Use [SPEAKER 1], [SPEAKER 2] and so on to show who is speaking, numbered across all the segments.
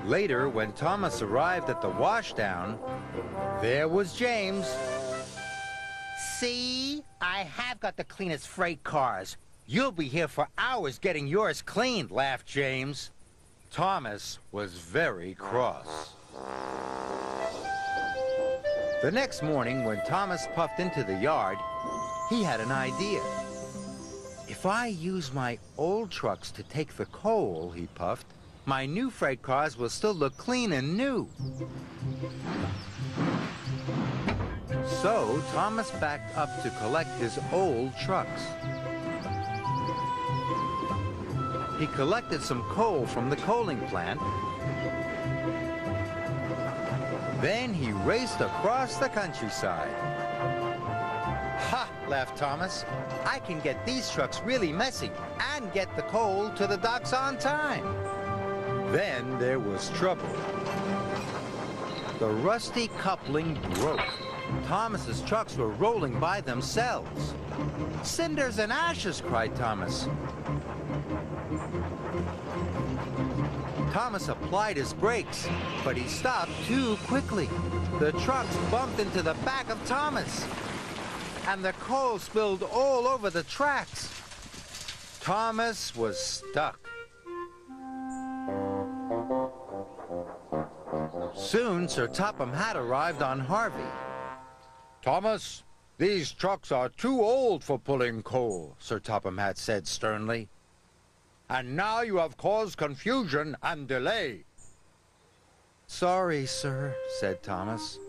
[SPEAKER 1] Later, when Thomas arrived at the washdown, there was James.
[SPEAKER 2] See? I have got the cleanest freight cars. You'll be here for hours getting yours cleaned,
[SPEAKER 1] Laughed James. Thomas was very cross. The next morning, when Thomas puffed into the yard, he had an idea. If I use my old trucks to take the coal, he puffed, my new freight cars will still look clean and new. So Thomas backed up to collect his old trucks. He collected some coal from the coaling plant. Then he raced across the countryside.
[SPEAKER 2] Ha! Laughed Thomas. I can get these trucks really messy and get the coal to the docks on time.
[SPEAKER 1] Then there was trouble. The rusty coupling broke. Thomas's trucks were rolling by themselves.
[SPEAKER 2] Cinders and ashes, cried Thomas.
[SPEAKER 1] Thomas applied his brakes, but he stopped too quickly. The trucks bumped into the back of Thomas, and the coal spilled all over the tracks. Thomas was stuck. Soon, Sir Topham Hatt arrived on Harvey.
[SPEAKER 3] Thomas, these trucks are too old for pulling coal, Sir Topham Hatt said sternly. And now you have caused confusion and delay.
[SPEAKER 1] Sorry, sir, said Thomas.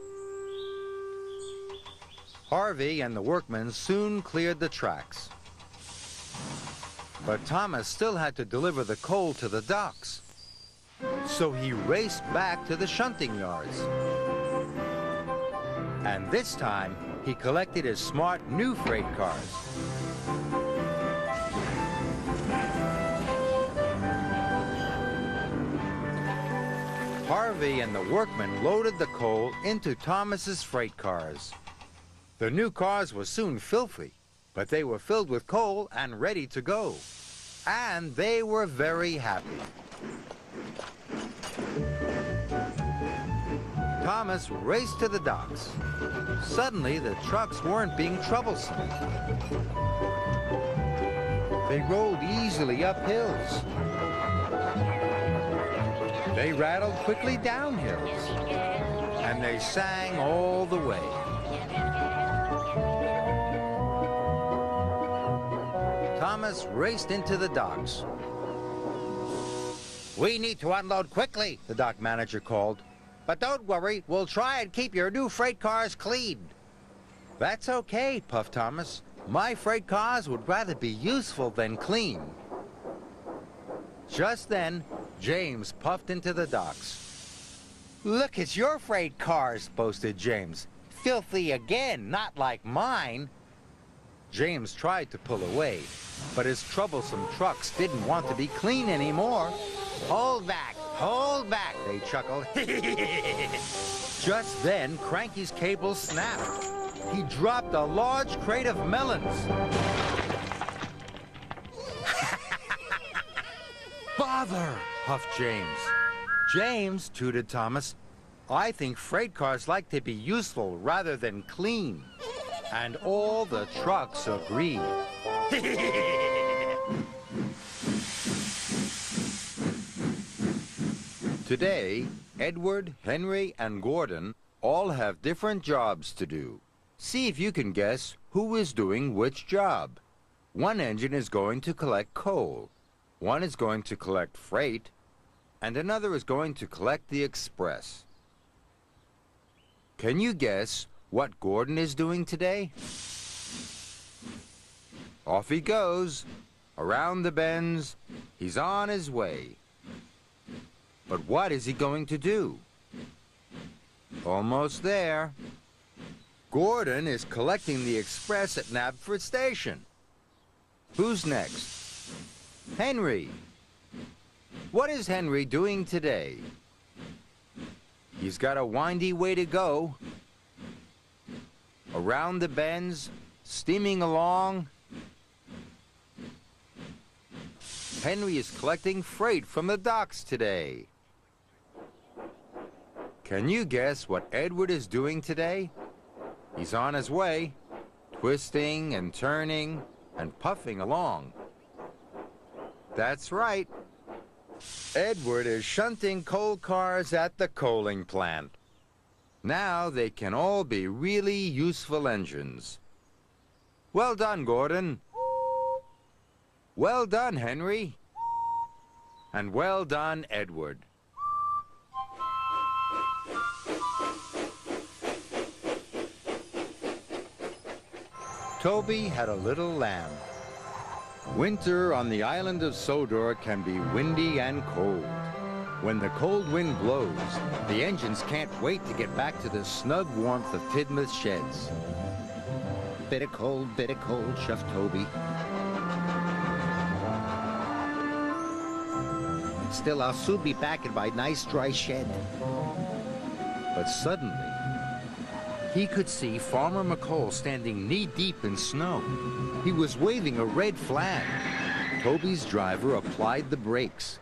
[SPEAKER 1] Harvey and the workmen soon cleared the tracks. But Thomas still had to deliver the coal to the docks. So he raced back to the shunting yards. And this time, he collected his smart new freight cars. Harvey and the workmen loaded the coal into Thomas's freight cars. The new cars were soon filthy, but they were filled with coal and ready to go. And they were very happy. Thomas raced to the docks. Suddenly, the trucks weren't being troublesome. They rolled easily up hills. They rattled quickly down hills. And they sang all the way. Thomas raced into the docks.
[SPEAKER 2] We need to unload quickly, the dock manager called. But don't worry, we'll try and keep your new freight cars clean.
[SPEAKER 1] That's okay, puffed Thomas. My freight cars would rather be useful than clean. Just then, James puffed into the docks.
[SPEAKER 2] Look at your freight cars, boasted James. Filthy again, not like mine.
[SPEAKER 1] James tried to pull away, but his troublesome trucks didn't want to be clean anymore.
[SPEAKER 2] Hold back, they chuckled.
[SPEAKER 1] Just then, Cranky's cable snapped. He dropped a large crate of melons. Bother, puffed James. James, tooted Thomas, I think freight cars like to be useful rather than clean. And all the trucks agreed. Today, Edward, Henry, and Gordon all have different jobs to do. See if you can guess who is doing which job. One engine is going to collect coal, one is going to collect freight, and another is going to collect the express. Can you guess what Gordon is doing today? Off he goes, around the bends, he's on his way. But what is he going to do? Almost there. Gordon is collecting the express at Knapford Station. Who's next? Henry. What is Henry doing today? He's got a windy way to go. Around the bends, steaming along. Henry is collecting freight from the docks today. Can you guess what Edward is doing today? He's on his way, twisting and turning and puffing along. That's right. Edward is shunting coal cars at the coaling plant. Now they can all be really useful engines. Well done, Gordon. Well done, Henry. And well done, Edward.
[SPEAKER 2] Toby had a little lamb.
[SPEAKER 1] Winter on the island of Sodor can be windy and cold. When the cold wind blows, the engines can't wait to get back to the snug warmth of Tidmouth sheds.
[SPEAKER 2] Bit of cold, chuffed Toby. Still, I'll soon be back in my nice dry shed.
[SPEAKER 1] But suddenly, he could see Farmer McColl standing knee-deep in snow. He was waving a red flag. Toby's driver applied the brakes.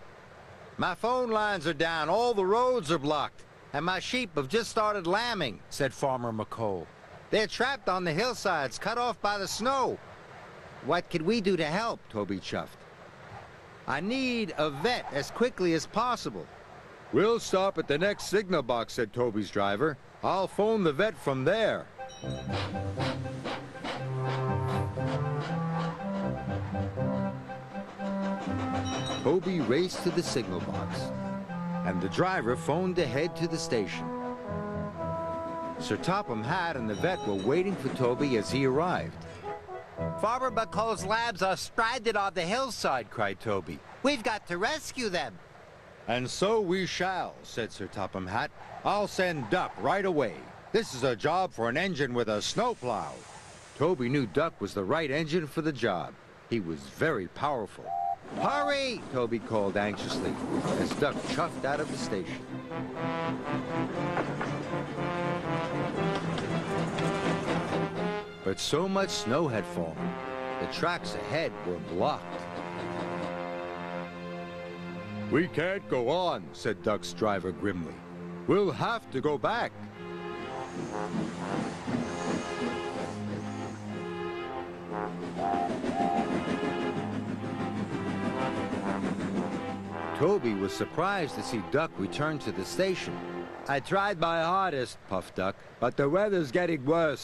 [SPEAKER 2] My phone lines are down, all the roads are blocked, and my sheep have just started lambing, said Farmer McColl. They're trapped on the hillsides, cut off by the snow. What can we do to help? Toby chuffed. I need a vet as quickly as possible.
[SPEAKER 1] We'll stop at the next signal box, said Toby's driver. I'll phone the vet from there. Toby raced to the signal box, and the driver phoned ahead to the station. Sir Topham Hatt and the vet were waiting for Toby as he arrived.
[SPEAKER 2] Farmer McColl's lambs are stranded on the hillside, cried Toby. We've got to rescue them.
[SPEAKER 1] And so we shall, said Sir Topham Hatt. I'll send Duck right away. This is a job for an engine with a snowplow. Toby knew Duck was the right engine for the job. He was very powerful.
[SPEAKER 2] Hurry!
[SPEAKER 1] Toby called anxiously as Duck chuffed out of the station. But so much snow had fallen, the tracks ahead were blocked. We can't go on, said Duck's driver grimly. We'll have to go back. Toby was surprised to see Duck return to the station.
[SPEAKER 2] I tried my hardest,
[SPEAKER 1] puffed Duck, but the weather's getting worse.